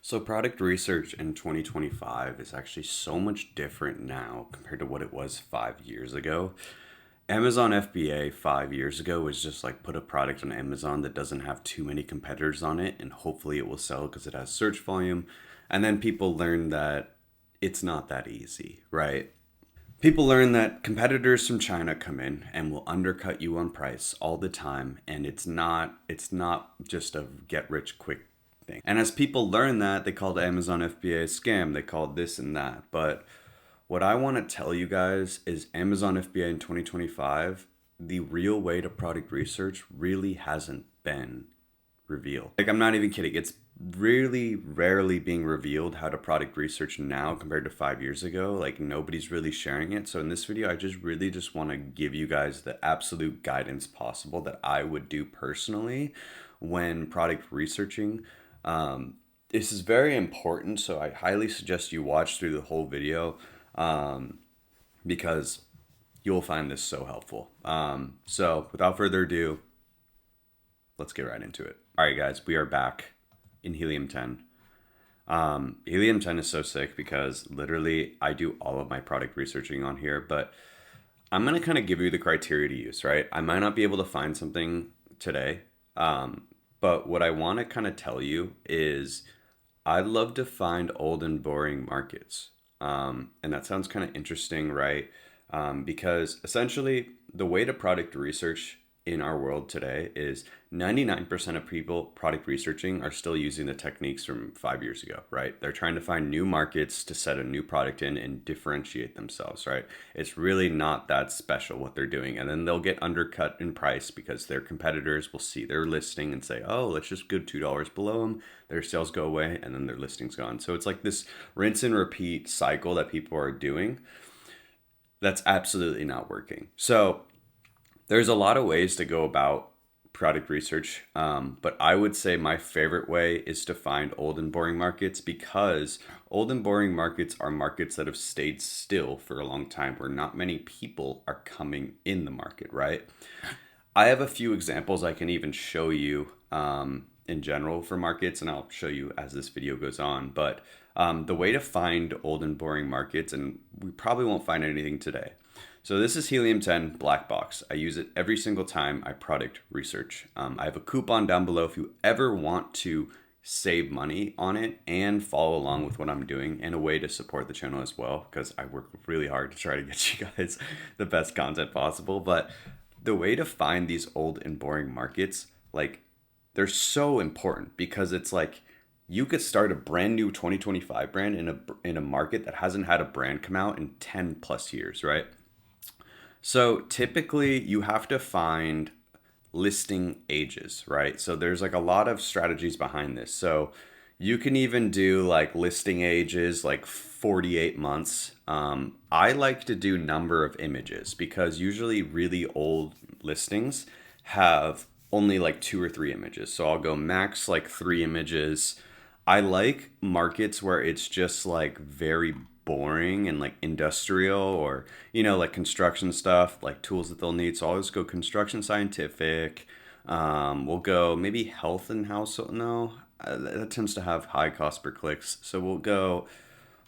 So, product research in 2025 is actually so much different now compared to what it was 5 years ago. Amazon FBA 5 years ago was just like put a product on Amazon that doesn't have too many competitors on it, and hopefully it will sell because it has search volume. And then people learn that it's not that easy, right? People learn that competitors from China come in and will undercut you on price all the time, and it's not just a get rich quick thing. And as people learn that, they called Amazon FBA a scam, they called this and that. But what I want to tell you guys is Amazon FBA in 2025, the real way to product research really hasn't been revealed. Like, I'm not even kidding. It's really rarely being revealed how to product research now compared to 5 years ago. Like, nobody's really sharing it. So in this video, I just want to give you guys the absolute guidance possible that I would do personally when product researching. This is very important, so I highly suggest you watch through the whole video, because you'll find this so helpful. So without further ado, let's get right into it. All right, guys, we are back in Helium 10. Helium 10 is so sick because literally I do all of my product researching on here, but I'm going to kind of give you the criteria to use, right? I might not be able to find something today, but what I want to kind of tell you is I love to find old and boring markets. And that sounds kind of interesting, right? Because essentially the way to product research in our world today is 99% of people product researching are still using the techniques from 5 years ago, right? They're trying to find new markets to set a new product in and differentiate themselves, right? It's really not that special what they're doing. And then they'll get undercut in price because their competitors will see their listing and say, oh, let's just go $2 below them. Their sales go away and then their listing's gone. So it's like this rinse and repeat cycle that people are doing that's absolutely not working. So there's a lot of ways to go about product research, but I would say my favorite way is to find old and boring markets, because old and boring markets are markets that have stayed still for a long time where not many people are coming in the market, right? I have a few examples I can even show you in general for markets, and I'll show you as this video goes on. But the way to find old and boring markets, and we probably won't find anything today. So this is Helium 10 black box. I use it every single time I product research. I have a coupon down below if you ever want to save money on it and follow along with what I'm doing, and a way to support the channel as well, because I work really hard to try to get you guys the best content possible. But the way to find these old and boring markets, like, they're so important, because it's like you could start a brand new 2025 brand in a market that hasn't had a brand come out in 10 plus years, right? So typically you have to find listing ages, right? So there's like a lot of strategies behind this. So you can even do like listing ages, like 48 months. I like to do number of images, because usually really old listings have only like 2 or 3 images. So I'll go max like 3 images. I like markets where it's just like very boring and like industrial, or like construction stuff, like tools that they'll need. So I'll always go construction scientific. We'll go maybe health and household. No, that tends to have high cost per clicks. So we'll go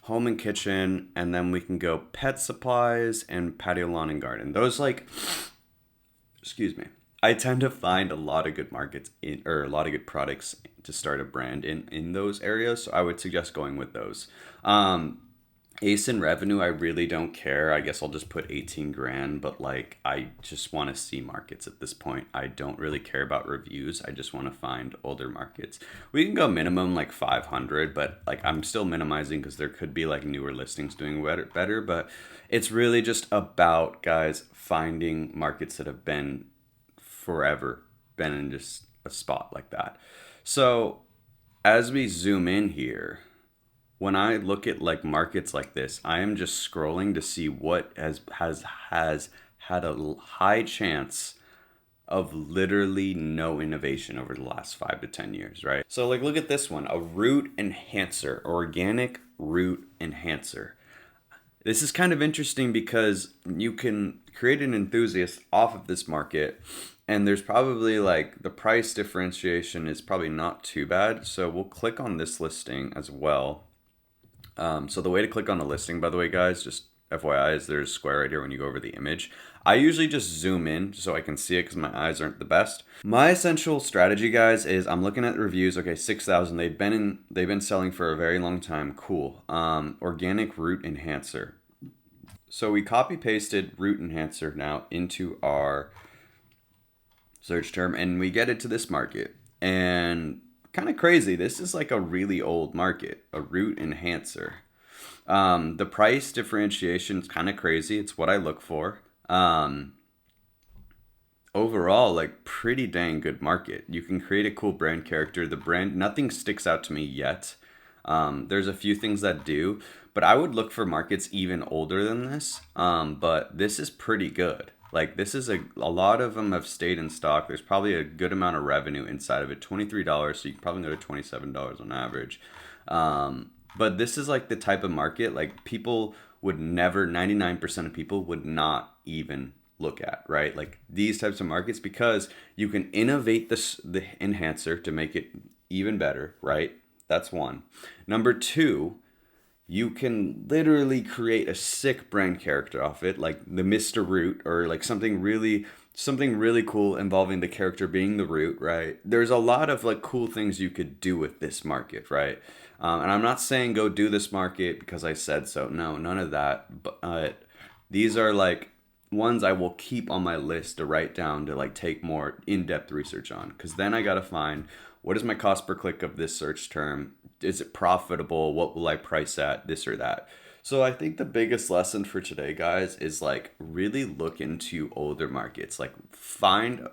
home and kitchen, and then we can go pet supplies and patio, lawn and garden. Those, like, excuse me. I tend to find a lot of good markets or a lot of good products to start a brand in those areas. So I would suggest going with those. Ace in revenue, I really don't care. I guess I'll just put 18 grand, but like, I just want to see markets at this point. I don't really care about reviews. I just want to find older markets. We can go minimum like 500, but like, I'm still minimizing because there could be like newer listings doing better, but it's really just about, guys, finding markets that have been forever been in just a spot like that. So as we zoom in here, when I look at like markets like this, I am just scrolling to see what has had a high chance of literally no innovation over the last 5 to 10 years, right? So like, look at this one, a root enhancer, organic root enhancer. This is kind of interesting because you can create an enthusiast off of this market And there's probably like the price differentiation is probably not too bad. So we'll click on this listing as well. So the way to click on a listing, by the way, guys, just FYI, is there's a square right here when you go over the image. I usually just zoom in so I can see it because my eyes aren't the best. My essential strategy, guys, is I'm looking at the reviews. Okay, 6,000. They've been selling for a very long time. Cool. Organic root enhancer. So we copy pasted root enhancer now into our search term, and we get it to this market. And kind of crazy, this is like a really old market, a root enhancer. The price differentiation is kind of crazy. It's what I look for. Overall, like pretty dang good market. You can create a cool brand character. The brand, nothing sticks out to me yet. There's a few things that do, but I would look for markets even older than this. But this is pretty good. Like this is a lot of them have stayed in stock. There's probably a good amount of revenue inside of it. $23, so you can probably go to $27 on average. But this is like the type of market like people would never, 99% of people would not even look at, right? Like these types of markets because you can innovate the enhancer to make it even better, right? That's one. Number two, you can literally create a sick brand character off it, like the Mr. Root or like something really cool involving the character being the root, right? There's a lot of like cool things you could do with this market, right? And I'm not saying go do this market because I said so. No, none of that. But these are like ones I will keep on my list to write down to like take more in-depth research on. Because then I got to find what is my cost per click of this search term? Is it profitable? What will I price at? This or that. So I think the biggest lesson for today, guys, is like really look into older markets. Like find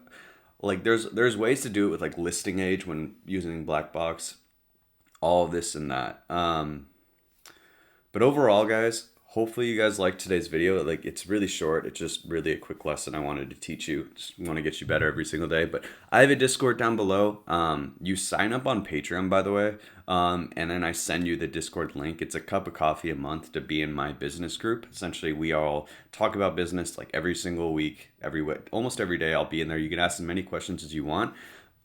like there's ways to do it with like listing age when using black box, all this and that. But overall, guys, hopefully you guys liked today's video. Like it's really short. It's just really a quick lesson I wanted to teach you. Just want to get you better every single day. But I have a Discord down below. You sign up on Patreon, by the way. And then I send you the Discord link. It's a cup of coffee a month to be in my business group. Essentially, we all talk about business like every single week, every week, almost every day. I'll be in there. You can ask as many questions as you want.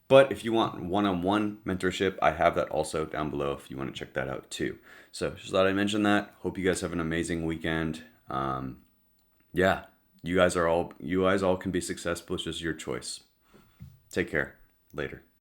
But if you want one-on-one mentorship, I have that also down below if you want to check that out too. So just thought I'd mention that. Hope you guys have an amazing weekend. Yeah, you guys all can be successful. It's just your choice. Take care. Later.